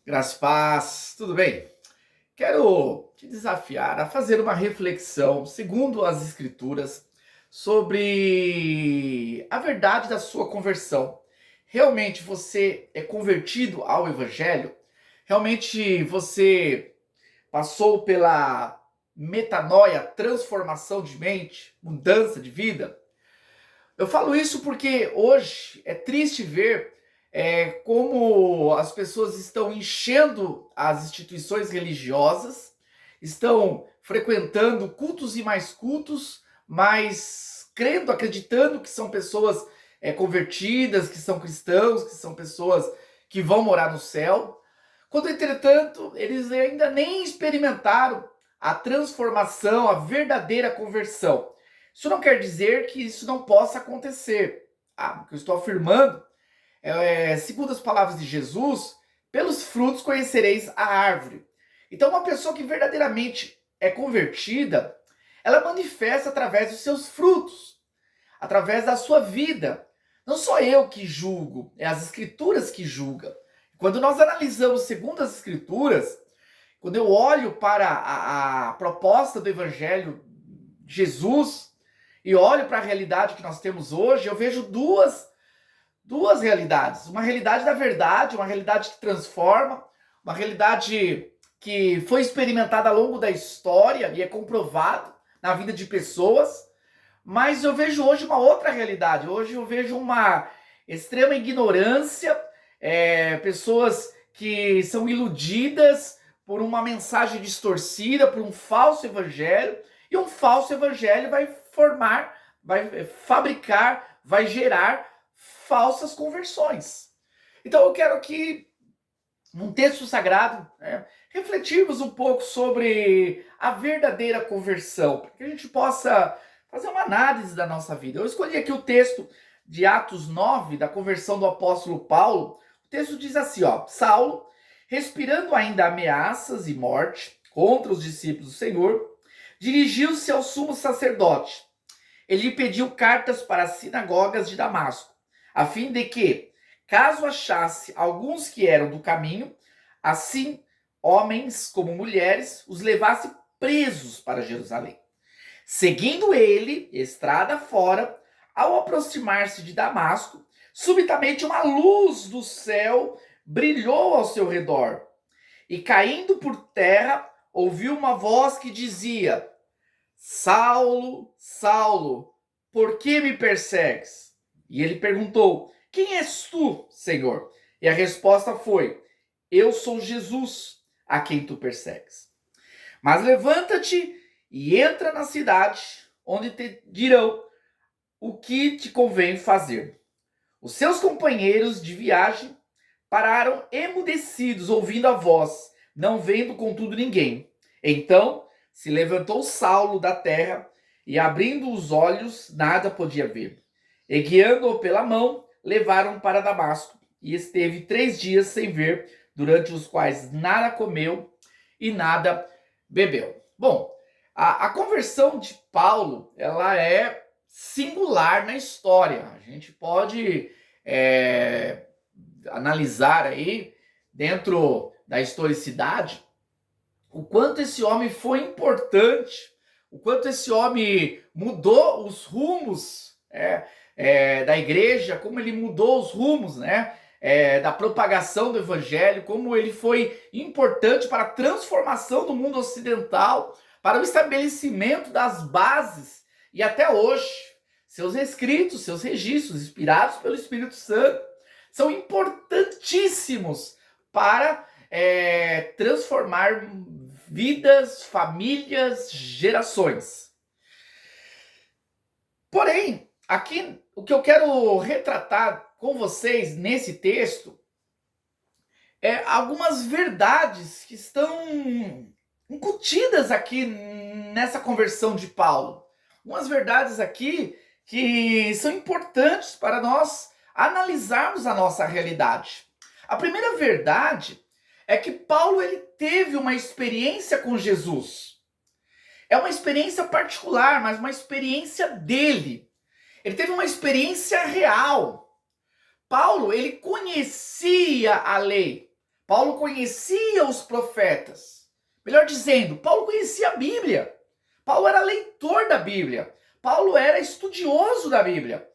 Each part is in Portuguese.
Graças e paz, tudo bem? Quero te desafiar a fazer uma reflexão, segundo as Escrituras, sobre a verdade da sua conversão. Realmente você é convertido ao Evangelho? Realmente você passou pela metanoia, transformação de mente, mudança de vida? Eu falo isso porque hoje é triste ver como as pessoas estão enchendo as instituições religiosas, estão frequentando cultos e mais cultos, mas crendo, acreditando que são pessoas convertidas, que são cristãos, que são pessoas que vão morar no céu, quando entretanto eles ainda nem experimentaram a transformação, a verdadeira conversão. Isso não quer dizer que isso não possa acontecer. O que eu estou afirmando segundo as palavras de Jesus, pelos frutos conhecereis a árvore. Então, uma pessoa que verdadeiramente é convertida, ela manifesta através dos seus frutos, através da sua vida. Não sou eu que julgo, é as escrituras que julgam. Quando nós analisamos segundo as escrituras, quando eu olho para a proposta do evangelho de Jesus e olho para a realidade que nós temos hoje, eu vejo duas realidades. Uma realidade da verdade, uma realidade que transforma, uma realidade que foi experimentada ao longo da história e é comprovado na vida de pessoas. Mas eu vejo hoje uma outra realidade. Hoje eu vejo uma extrema ignorância, pessoas que são iludidas por uma mensagem distorcida, por um falso evangelho, e um falso evangelho vai formar, vai fabricar, vai gerar falsas conversões. Então eu quero que, num texto sagrado, refletirmos um pouco sobre a verdadeira conversão, para que a gente possa fazer uma análise da nossa vida. Eu escolhi aqui o texto de Atos 9, da conversão do apóstolo Paulo. O texto diz assim, Saulo, respirando ainda ameaças e morte contra os discípulos do Senhor, dirigiu-se ao sumo sacerdote. Ele lhe pediu cartas para as sinagogas de Damasco, a fim de que, caso achasse alguns que eram do caminho, assim homens como mulheres, os levasse presos para Jerusalém. Seguindo ele, estrada fora, ao aproximar-se de Damasco, subitamente uma luz do céu brilhou ao seu redor. E caindo por terra, ouviu uma voz que dizia: Saulo, Saulo, por que me persegues? E ele perguntou: Quem és tu, Senhor? E a resposta foi: Eu sou Jesus, a quem tu persegues. Mas levanta-te e entra na cidade, onde te dirão o que te convém fazer. Os seus companheiros de viagem pararam emudecidos, ouvindo a voz, não vendo contudo ninguém. Então se levantou Saulo da terra e, abrindo os olhos, nada podia ver. E guiando-o pela mão, levaram para Damasco. E esteve 3 dias sem ver, durante os quais nada comeu e nada bebeu. Bom, a conversão de Paulo, ela é singular na história. A gente pode analisar aí, dentro da historicidade, o quanto esse homem foi importante, o quanto esse homem mudou os rumos da igreja, como ele mudou os rumos, da propagação do evangelho, como ele foi importante para a transformação do mundo ocidental, para o estabelecimento das bases, e até hoje, seus escritos, seus registros, inspirados pelo Espírito Santo, são importantíssimos para transformar vidas, famílias, gerações. Porém, aqui o que eu quero retratar com vocês nesse texto é algumas verdades que estão incutidas aqui nessa conversão de Paulo. Umas verdades aqui que são importantes para nós analisarmos a nossa realidade. A primeira verdade é que Paulo ele teve uma experiência com Jesus. É uma experiência particular, mas uma experiência dele. Ele teve uma experiência real. Paulo, ele conhecia a lei. Paulo conhecia os profetas. Melhor dizendo, Paulo conhecia a Bíblia. Paulo era leitor da Bíblia. Paulo era estudioso da Bíblia.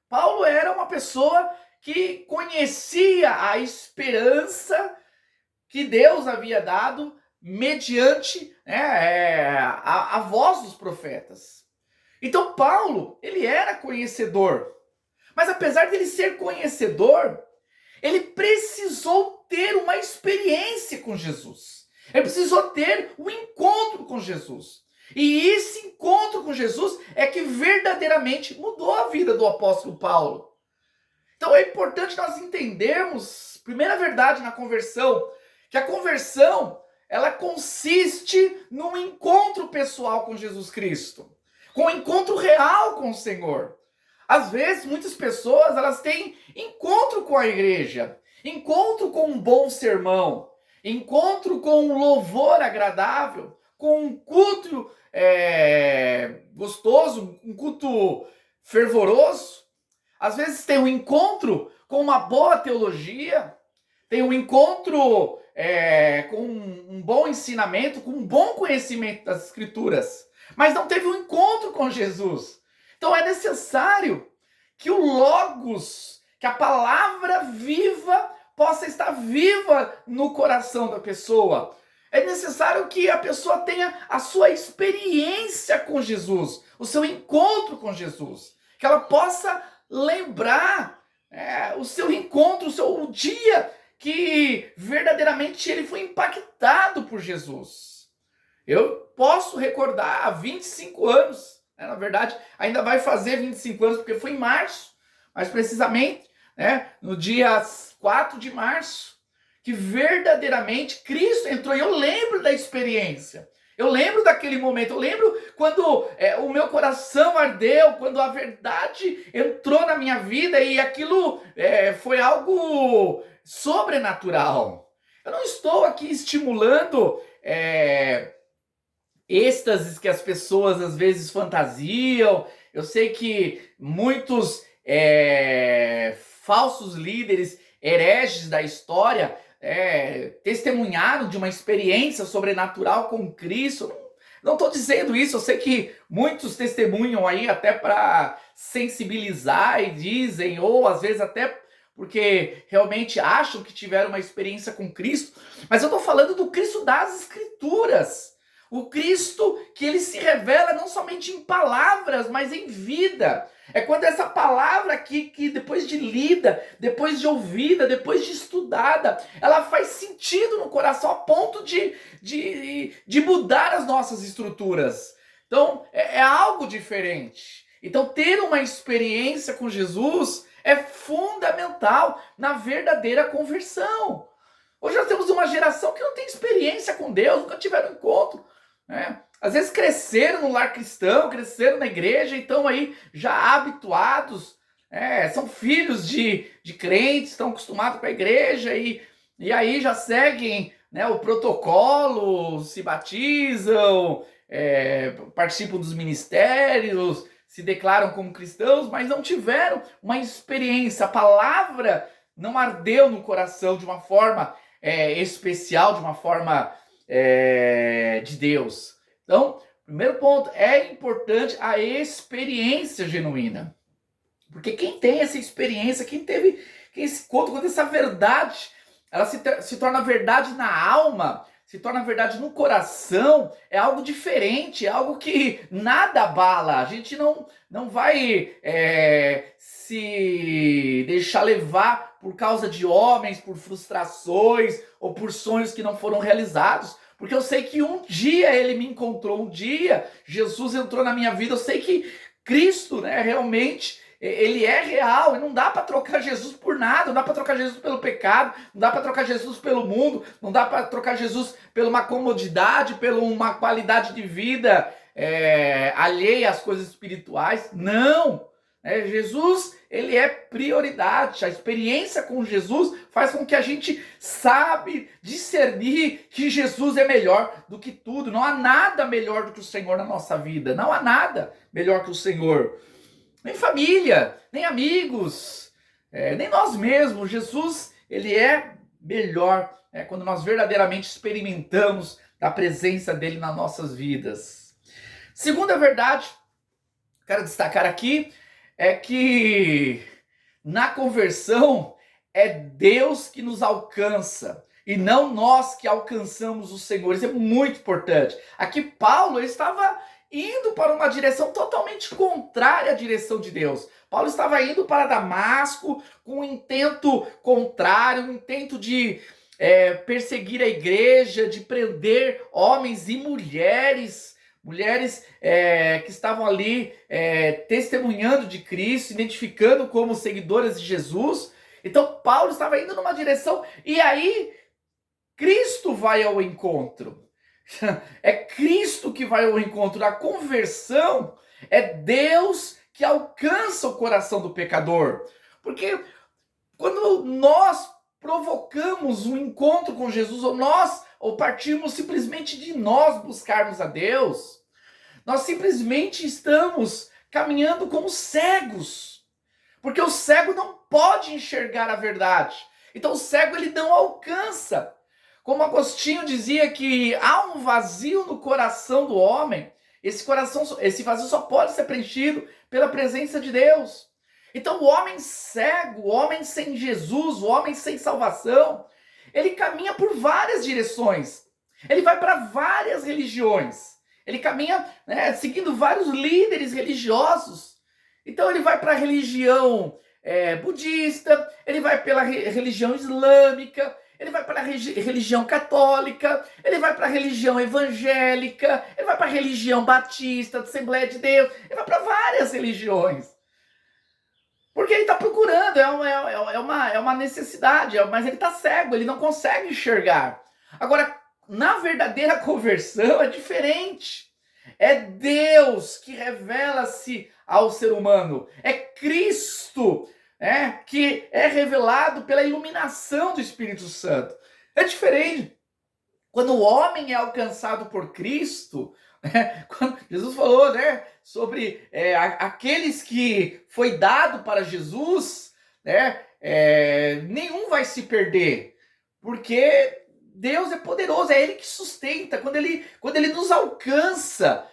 Paulo era uma pessoa que conhecia a esperança que Deus havia dado mediante a voz dos profetas. Então Paulo, ele era conhecedor. Mas apesar de ele ser conhecedor, ele precisou ter uma experiência com Jesus. Ele precisou ter um encontro com Jesus. E esse encontro com Jesus é que verdadeiramente mudou a vida do apóstolo Paulo. Então é importante nós entendermos, primeira verdade na conversão, que a conversão, ela consiste num encontro pessoal com Jesus Cristo, com um encontro real com o Senhor. Às vezes, muitas pessoas, elas têm encontro com a igreja, encontro com um bom sermão, encontro com um louvor agradável, com um culto gostoso, um culto fervoroso. Às vezes tem um encontro com uma boa teologia, tem um encontro com um bom ensinamento, com um bom conhecimento das Escrituras, mas não teve um encontro com Jesus. Então é necessário que o Logos, que a palavra viva, possa estar viva no coração da pessoa. É necessário que a pessoa tenha a sua experiência com Jesus, o seu encontro com Jesus. Que ela possa lembrar o seu encontro, o dia que verdadeiramente ele foi impactado por Jesus. Eu posso recordar há 25 anos, na verdade, ainda vai fazer 25 anos, porque foi em março, mas precisamente no dia 4 de março, que verdadeiramente Cristo entrou. E eu lembro da experiência, eu lembro daquele momento, eu lembro quando o meu coração ardeu, quando a verdade entrou na minha vida e aquilo foi algo sobrenatural. Eu não estou aqui estimulando êxtases que as pessoas às vezes fantasiam. Eu sei que muitos falsos líderes, hereges da história, testemunharam de uma experiência sobrenatural com Cristo. Não estou dizendo isso, eu sei que muitos testemunham aí até para sensibilizar e dizem, ou às vezes até porque realmente acham que tiveram uma experiência com Cristo, mas eu estou falando do Cristo das Escrituras. O Cristo que ele se revela não somente em palavras, mas em vida. É quando essa palavra aqui, que depois de lida, depois de ouvida, depois de estudada, ela faz sentido no coração a ponto de mudar as nossas estruturas. Então, é algo diferente. Então, ter uma experiência com Jesus é fundamental na verdadeira conversão. Hoje nós temos uma geração que não tem experiência com Deus, nunca tiveram encontro. Às vezes cresceram no lar cristão, cresceram na igreja e estão aí já habituados, são filhos de crentes, estão acostumados com a igreja e aí já seguem o protocolo, se batizam, participam dos ministérios, se declaram como cristãos, mas não tiveram uma experiência. A palavra não ardeu no coração de uma forma especial, de uma forma de Deus. Então, primeiro ponto, é importante a experiência genuína. Porque quem tem essa experiência, quem se conta, quando essa verdade, ela se torna verdade na alma, se torna verdade no coração, é algo diferente, é algo que nada abala. A gente não vai se deixar levar por causa de homens, por frustrações ou por sonhos que não foram realizados. Porque eu sei que um dia ele me encontrou, um dia Jesus entrou na minha vida. Eu sei que Cristo, realmente, ele é real. E não dá para trocar Jesus por nada. Não dá para trocar Jesus pelo pecado. Não dá para trocar Jesus pelo mundo. Não dá para trocar Jesus por uma comodidade, por uma qualidade de vida alheia às coisas espirituais. Não! Jesus, ele é prioridade. A experiência com Jesus faz com que a gente sabe discernir que Jesus é melhor do que tudo. Não há nada melhor do que o Senhor na nossa vida. Não há nada melhor que o Senhor. Nem família, nem amigos, nem nós mesmos. Jesus, ele é melhor, né, quando nós verdadeiramente experimentamos a presença dele nas nossas vidas. Segunda verdade, quero destacar aqui, é que na conversão é Deus que nos alcança e não nós que alcançamos o Senhor. Isso é muito importante. Aqui Paulo estava indo para uma direção totalmente contrária à direção de Deus. Paulo estava indo para Damasco com um intento contrário, um intento de perseguir a igreja, de prender homens e mulheres que estavam ali testemunhando de Cristo, identificando como seguidoras de Jesus. Então Paulo estava indo numa direção e aí Cristo vai ao encontro. É Cristo que vai ao encontro. A conversão é Deus que alcança o coração do pecador. Porque quando nós provocamos um encontro com Jesus, ou partimos simplesmente de nós buscarmos a Deus, nós simplesmente estamos caminhando como cegos. Porque o cego não pode enxergar a verdade. Então o cego ele não alcança. Como Agostinho dizia que há um vazio no coração do homem, esse vazio só pode ser preenchido pela presença de Deus. Então o homem cego, o homem sem Jesus, o homem sem salvação, ele caminha por várias direções. Ele vai para várias religiões. Ele caminha seguindo vários líderes religiosos. Então ele vai para a religião budista, ele vai pela religião islâmica, ele vai para a religião católica, ele vai para a religião evangélica, ele vai para a religião batista, da Assembleia de Deus, ele vai para várias religiões. Porque ele está procurando, é uma necessidade, mas ele está cego, ele não consegue enxergar. Agora, na verdadeira conversão é diferente. É Deus que revela-se ao ser humano. É Cristo que é revelado pela iluminação do Espírito Santo. É diferente. Quando o homem é alcançado por Cristo, quando Jesus falou sobre aqueles que foi dado para Jesus, nenhum vai se perder, porque Deus é poderoso, é Ele que sustenta. Quando Ele nos alcança,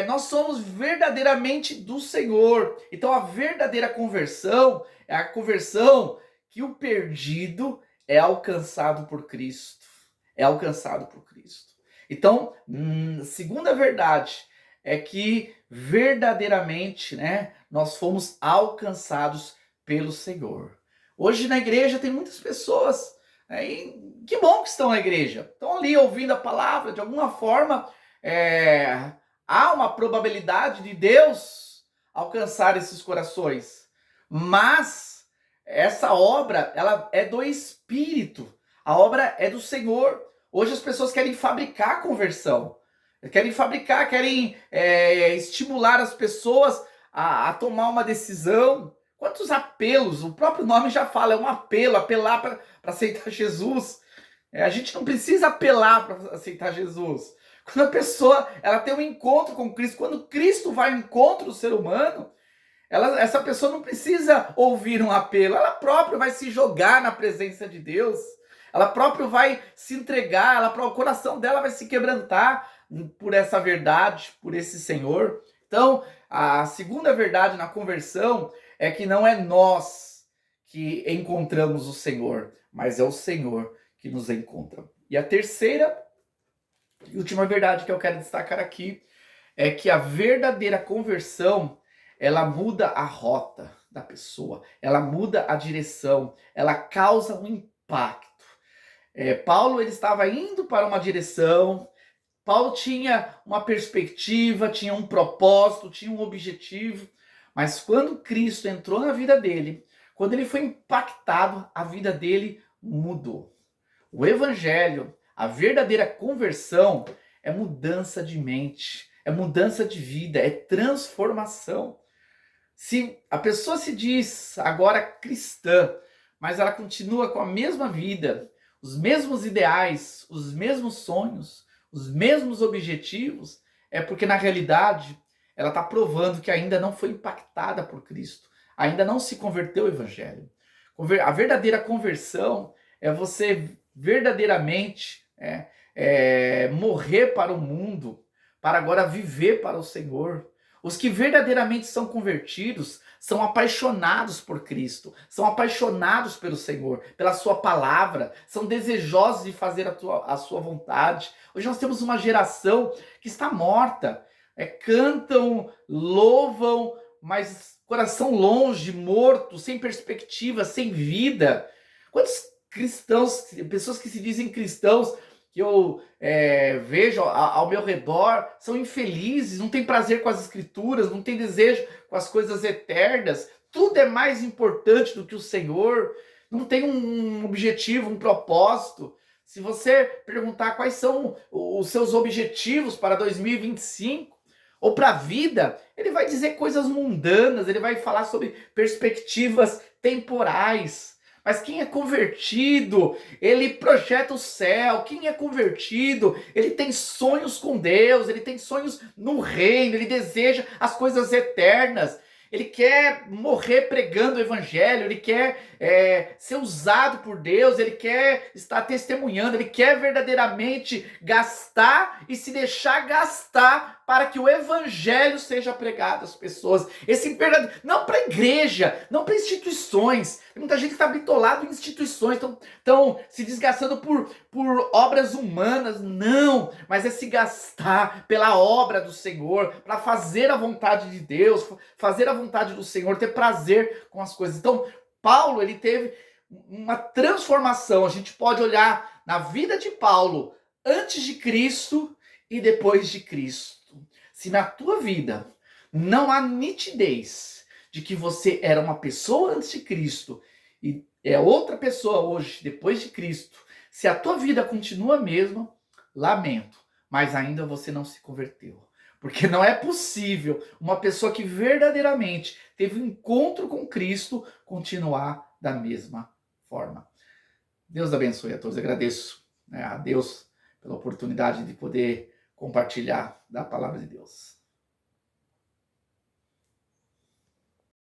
nós somos verdadeiramente do Senhor. Então a verdadeira conversão é a conversão que o perdido é alcançado por Cristo. É alcançado por Cristo. Então, segunda verdade é que verdadeiramente nós fomos alcançados pelo Senhor. Hoje na igreja tem muitas pessoas, e que bom que estão na igreja, estão ali ouvindo a palavra, de alguma forma há uma probabilidade de Deus alcançar esses corações. Mas essa obra, ela é do Espírito. A obra é do Senhor. Hoje as pessoas querem fabricar a conversão. Querem estimular as pessoas a tomar uma decisão. Quantos apelos? O próprio nome já fala, é um apelo, apelar para aceitar Jesus. A gente não precisa apelar para aceitar Jesus. Quando a pessoa ela tem um encontro com Cristo, quando Cristo vai ao encontro do ser humano, essa pessoa não precisa ouvir um apelo, ela própria vai se jogar na presença de Deus, ela própria vai se entregar, o coração dela vai se quebrantar por essa verdade, por esse Senhor. Então, a segunda verdade na conversão é que não é nós que encontramos o Senhor, mas é o Senhor que nos encontra. E a terceira e última verdade que eu quero destacar aqui é que a verdadeira conversão, ela muda a rota da pessoa, ela muda a direção, ela causa um impacto. Paulo ele estava indo para uma direção, Paulo tinha uma perspectiva, tinha um propósito, tinha um objetivo, mas quando Cristo entrou na vida dele, quando ele foi impactado, a vida dele mudou. O evangelho, a verdadeira conversão é mudança de mente, é mudança de vida, é transformação. Se a pessoa se diz agora cristã, mas ela continua com a mesma vida, os mesmos ideais, os mesmos sonhos, os mesmos objetivos, é porque na realidade ela está provando que ainda não foi impactada por Cristo, ainda não se converteu ao evangelho. A verdadeira conversão é você verdadeiramente morrer para o mundo, para agora viver para o Senhor. Os que verdadeiramente são convertidos são apaixonados por Cristo, são apaixonados pelo Senhor, pela sua palavra, são desejosos de fazer a sua vontade. Hoje nós temos uma geração que está morta, cantam, louvam, mas coração longe, morto, sem perspectiva, sem vida. Quantos cristãos, pessoas que se dizem cristãos, que eu vejo ao meu redor, são infelizes, não têm prazer com as escrituras, não têm desejo com as coisas eternas, tudo é mais importante do que o Senhor, não tem um objetivo, um propósito. Se você perguntar quais são os seus objetivos para 2025, ou para a vida, ele vai dizer coisas mundanas, ele vai falar sobre perspectivas temporais. Mas quem é convertido, ele projeta o céu. Quem é convertido, ele tem sonhos com Deus, ele tem sonhos no reino, ele deseja as coisas eternas. Ele quer morrer pregando o evangelho, ele quer ser usado por Deus, ele quer estar testemunhando, ele quer verdadeiramente gastar e se deixar gastar para que o evangelho seja pregado às pessoas. Não para a igreja, não para instituições. Tem muita gente que está bitolado em instituições, estão se desgastando por obras humanas. Não, mas é se gastar pela obra do Senhor, para fazer a vontade de Deus, fazer a vontade do Senhor, ter prazer com as coisas. Então, Paulo, ele teve uma transformação. A gente pode olhar na vida de Paulo antes de Cristo e depois de Cristo. Se na tua vida não há nitidez de que você era uma pessoa antes de Cristo e é outra pessoa hoje, depois de Cristo, se a tua vida continua a mesma, lamento, mas ainda você não se converteu. Porque não é possível uma pessoa que verdadeiramente teve um encontro com Cristo continuar da mesma forma. Deus abençoe a todos. Eu agradeço a Deus pela oportunidade de poder compartilhar da palavra de Deus.